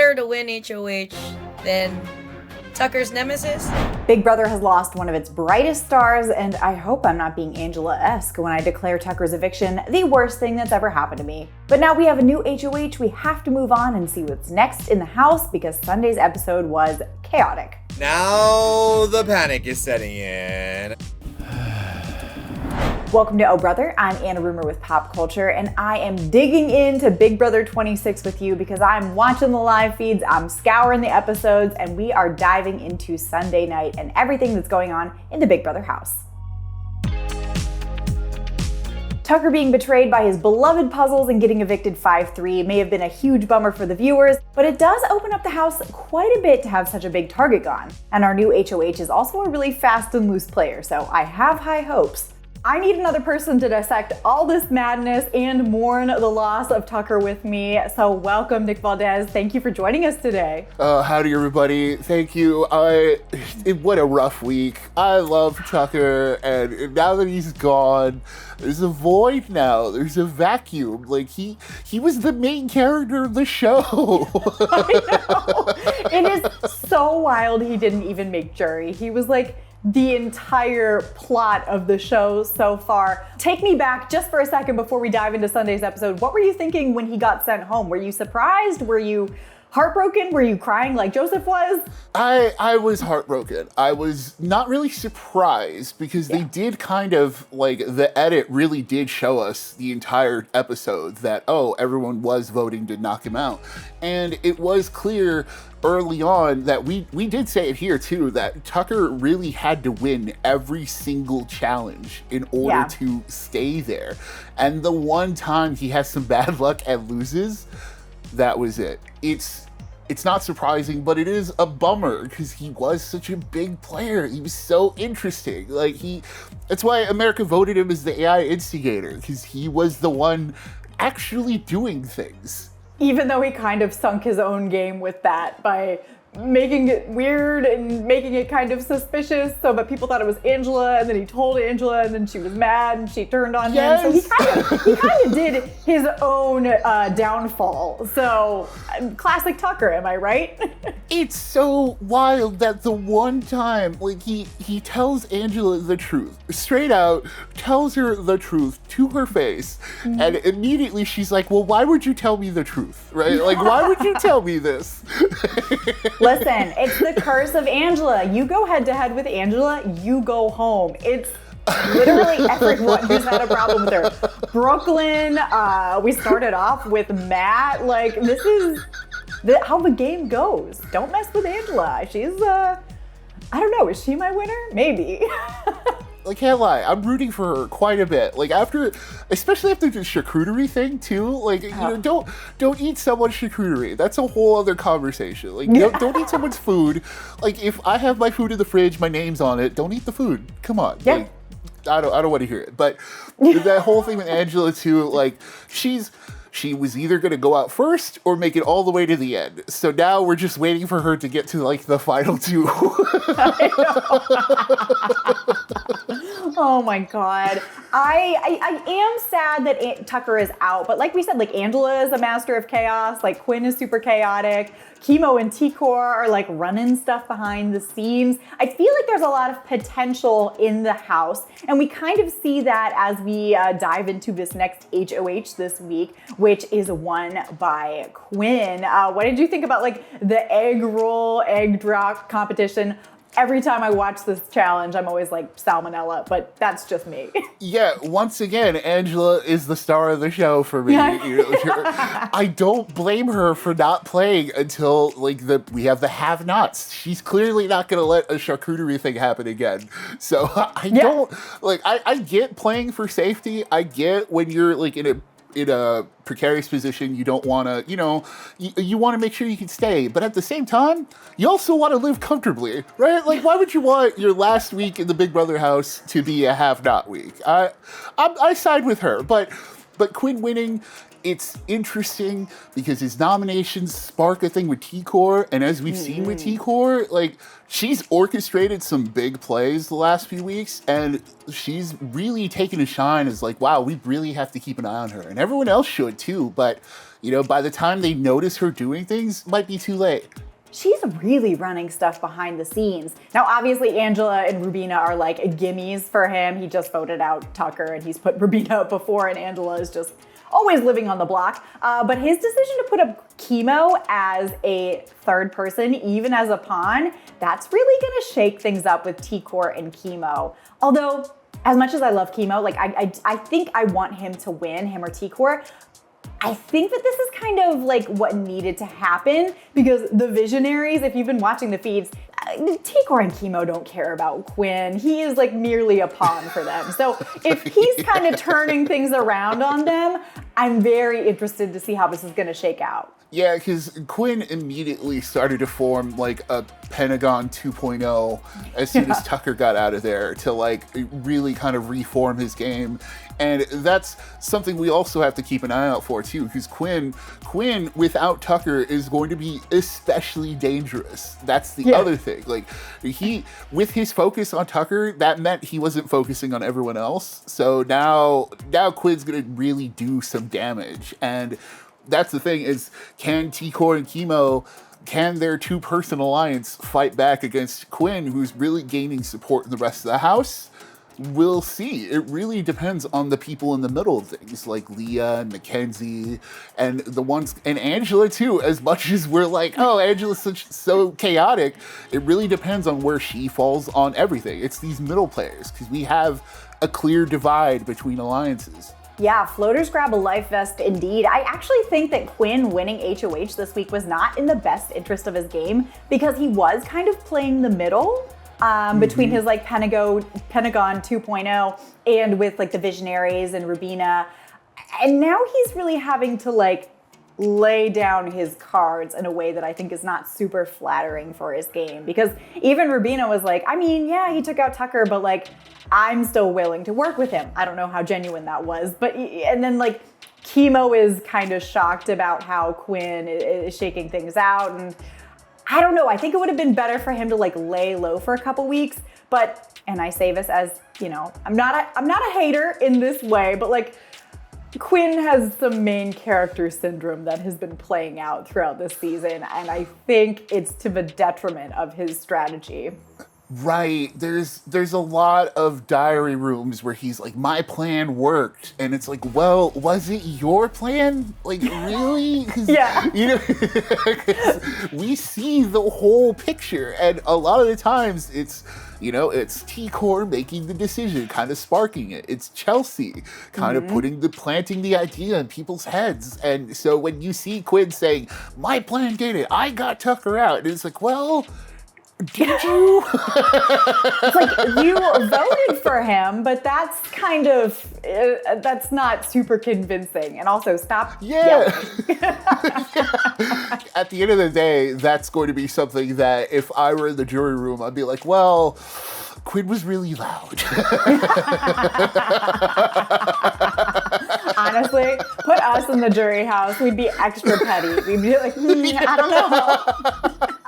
Tucker to win HOH than Tucker's nemesis? Big Brother has lost one of its brightest stars, and I hope I'm not being Angela-esque when I declare Tucker's eviction the worst thing that's ever happened to me. But now we have a new HOH, we have to move on and see what's next in the house because Sunday's episode was chaotic. Now the panic is setting in. Welcome to Oh Brother, I'm Anna Rumor with PopCulture, and I am digging into Big Brother 26 with you because I'm watching the live feeds, I'm scouring the episodes, and we are diving into Sunday night and everything that's going on in the Big Brother house. Tucker being betrayed by his beloved puzzles and getting evicted 5-3 may have been a huge bummer for the viewers, but it does open up the house quite a bit to have such a big target gone. And our new HOH is also a really fast and loose player, so I have high hopes. I need another person to dissect all this madness and mourn the loss of Tucker with me. So welcome, Nick Valdez. Thank you for joining us today. Howdy, everybody. Thank you. What a rough week. I love Tucker, and now that he's gone, there's a void now. There's a vacuum. Like, he was the main character of the show. I know. It is so wild he didn't even make jury. He was like the entire plot of the show so far. Take me back just for a second before we dive into Sunday's episode. What were you thinking when he got sent home? Were you surprised? Were you heartbroken? Were you crying like Joseph was? I was heartbroken. I was not really surprised because they did kind of, like, the edit really did show us the entire episode that, oh, everyone was voting to knock him out. And it was clear early on that we did say it here too, that Tucker really had to win every single challenge in order to stay there. And the one time he has some bad luck and loses, that was it. It's not surprising, but it is a bummer because he was such a big player. He was so interesting. That's why America voted him as the AI instigator, because he was the one actually doing things. Even though he kind of sunk his own game with that by making it weird and making it kind of suspicious so that people thought it was Angela, and then he told Angela, and then she was mad and she turned on him. So he kind of did his own downfall. So classic Tucker, am I right? It's so wild that the one time, like, he tells Angela the truth, straight out tells her the truth to her face, and immediately she's like, well, why would you tell me the truth, right? Like, why would you tell me this? Listen, it's the curse of Angela. You go head to head with Angela, you go home. It's literally everyone who's had a problem with her. Brooklyn, we started off with Matt. Like, this is how the game goes. Don't mess with Angela. She's, I don't know, is she my winner? Maybe. I can't lie, I'm rooting for her quite a bit. Like, especially after the charcuterie thing too. Like, you know, don't eat someone's charcuterie. That's a whole other conversation. Like, don't eat someone's food. Like, if I have my food in the fridge, my name's on it, don't eat the food. Come on. Yeah. Like, I don't want to hear it. But that whole thing with Angela too, like, she was either going to go out first or make it all the way to the end. So now we're just waiting for her to get to, like, the final two. Oh my God. I am sad that Tucker is out, but like we said, like, Angela is a master of chaos, like Quinn is super chaotic, Chemo and T-Core are like running stuff behind the scenes. I feel like there's a lot of potential in the house, and we kind of see that as we dive into this next HOH this week, which is won by Quinn. What did you think about, like, the egg roll, egg drop competition? Every time I watch this challenge, I'm always like, salmonella, but that's just me. Yeah, once again, Angela is the star of the show for me. Yeah. You know, I don't blame her for not playing until, like, we have the have-nots. She's clearly not going to let a charcuterie thing happen again. So I don't, like, I get playing for safety. I get when you're, like, in a precarious position, you don't want to, you know, you want to make sure you can stay. But at the same time, you also want to live comfortably, right? Like, why would you want your last week in the Big Brother house to be a have-not week? I side with her, but Quinn winning, it's interesting because his nominations spark a thing with T-Core, and as we've seen with T-Core, like, she's orchestrated some big plays the last few weeks, and she's really taken a shine as like, wow, we really have to keep an eye on her. And everyone else should too, but, you know, by the time they notice her doing things, it might be too late. She's really running stuff behind the scenes. Now, obviously, Angela and Rubina are like gimmies for him. He just voted out Tucker, and he's put Rubina up before, and Angela is just always living on the block. But his decision to put up Chemo as a third person, even as a pawn, that's really gonna shake things up with T-Core and Chemo. Although, as much as I love Chemo, like I think I want him to win, him or T-Core. I think that this is kind of like what needed to happen because the Visionaries, if you've been watching the feeds, T-Core and Chemo don't care about Quinn. He is like merely a pawn for them. So if he's kind of turning things around on them, I'm very interested to see how this is going to shake out. Yeah, because Quinn immediately started to form like a Pentagon 2.0 as soon as Tucker got out of there to like really kind of reform his game. And that's something we also have to keep an eye out for too, because Quinn without Tucker is going to be especially dangerous. That's the other thing. Like with his focus on Tucker, that meant he wasn't focusing on everyone else. So now Quinn's gonna really do some damage. And that's the thing is, can T-Core and Chemo, can their two-person alliance fight back against Quinn, who's really gaining support in the rest of the house? We'll see. It really depends on the people in the middle of things, like Leah and Mackenzie, and the ones, and Angela too. As much as we're like, oh, Angela's so chaotic, it really depends on where she falls on everything. It's these middle players, because we have a clear divide between alliances. Yeah, floaters grab a life vest indeed. I actually think that Quinn winning HOH this week was not in the best interest of his game because he was kind of playing the middle between his like Pentagon 2.0 and with like the Visionaries and Rubina. And now he's really having to like lay down his cards in a way that I think is not super flattering for his game, because even Rubina was like, I mean, yeah, he took out Tucker, but like, I'm still willing to work with him. I don't know how genuine that was, but, and then like, Chemo is kind of shocked about how Quinn is shaking things out, and I don't know, I think it would have been better for him to like lay low for a couple weeks, but, and I say this as, you know, I'm not a hater in this way, but like, Quinn has some main character syndrome that has been playing out throughout this season, and I think it's to the detriment of his strategy. Right. There's a lot of diary rooms where he's like, my plan worked. And it's like, well, was it your plan? Like, really? Yeah. You know, we see the whole picture. And a lot of the times it's, you know, it's T-Core making the decision, kind of sparking it. It's Chelsea kind of planting the idea in people's heads. And so when you see Quinn saying, my plan did it, I got Tucker out. And it's like, well, did you? It's like, you voted for him, but that's kind of, that's not super convincing. And also, stop yelling. At the end of the day, that's going to be something that if I were in the jury room, I'd be like, well, Quinn was really loud. Honestly, put us in the jury house, we'd be extra petty. We'd be like, I don't know.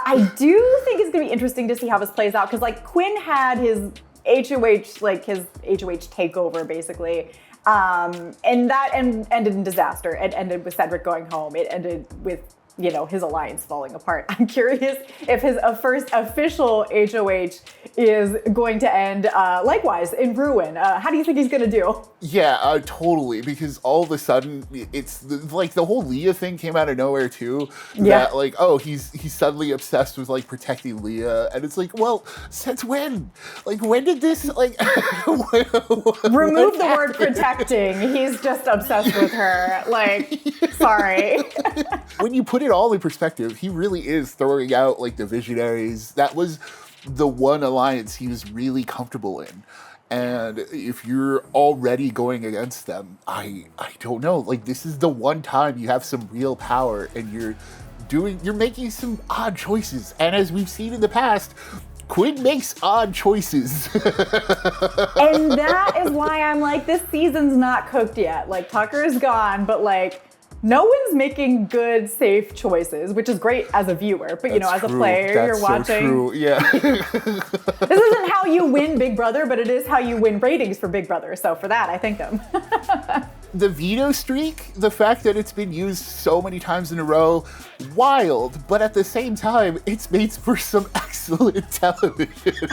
I do think it's gonna be interesting to see how this plays out, because like Quinn had his HOH, like his HOH takeover basically, and that ended in disaster. It ended with Cedric going home. It ended with, you know, his alliance falling apart. I'm curious if his first official HOH is going to end likewise in ruin. How do you think he's gonna do? Yeah, totally. Because all of a sudden, it's like the whole Leah thing came out of nowhere too. Yeah. That like, oh, he's suddenly obsessed with like protecting Leah, and it's like, well, since when? Like, when did this like? Remove the word protecting. He's just obsessed with her. Like, sorry. When you put it all in perspective, he really is throwing out like the Visionaries. That was the one alliance he was really comfortable in. And if you're already going against them, I don't know. Like, this is the one time you have some real power, and you're making some odd choices. And as we've seen in the past, Quinn makes odd choices. And that is why I'm like, this season's not cooked yet. Like, Tucker is gone, but like, No one's making good, safe choices, which is great as a viewer. But, you know, as a player, you're watching. So true. Yeah. This isn't how you win Big Brother, but it is how you win ratings for Big Brother. So for that, I thank them. The veto streak, the fact that it's been used so many times in a row, wild. But at the same time, it's made for some excellent television.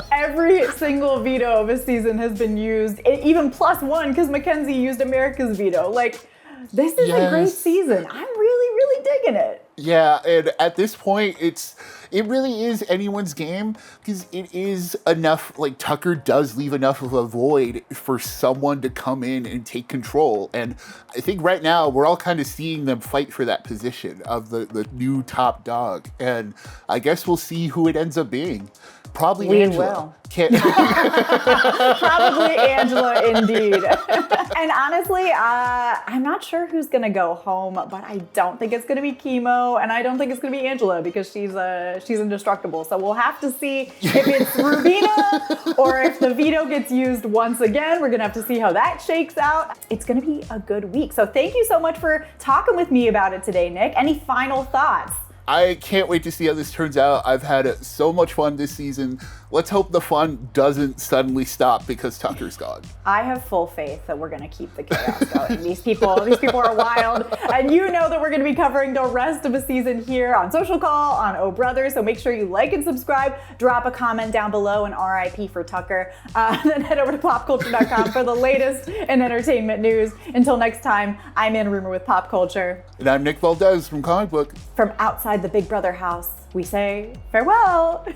Every single veto of a season has been used, even +1 because Mackenzie used America's veto. Like, this is a great season. I'm really, really digging it. Yeah, and at this point, it really is anyone's game because it is enough, like Tucker does leave enough of a void for someone to come in and take control. And I think right now we're all kind of seeing them fight for that position of the new top dog. And I guess we'll see who it ends up being. Probably We Angela. will. Probably Angela, indeed. And honestly, I'm not sure who's gonna go home, but I don't think it's gonna be Chemo, and I don't think it's gonna be Angela because she's indestructible. So we'll have to see if it's Rubina or if the veto gets used once again. We're gonna have to see how that shakes out. It's gonna be a good week. So thank you so much for talking with me about it today, Nick. Any final thoughts? I can't wait to see how this turns out. I've had so much fun this season. Let's hope the fun doesn't suddenly stop because Tucker's gone. I have full faith that we're going to keep the chaos going. These people are wild. And you know that we're going to be covering the rest of the season here on Social Call, on Oh Brother. So make sure you like and subscribe. Drop a comment down below and RIP for Tucker. Then head over to popculture.com for the latest in entertainment news. Until next time, I'm Anna Rumor with Pop Culture. And I'm Nick Valdez from Comic Book. From outside the Big Brother house, we say farewell.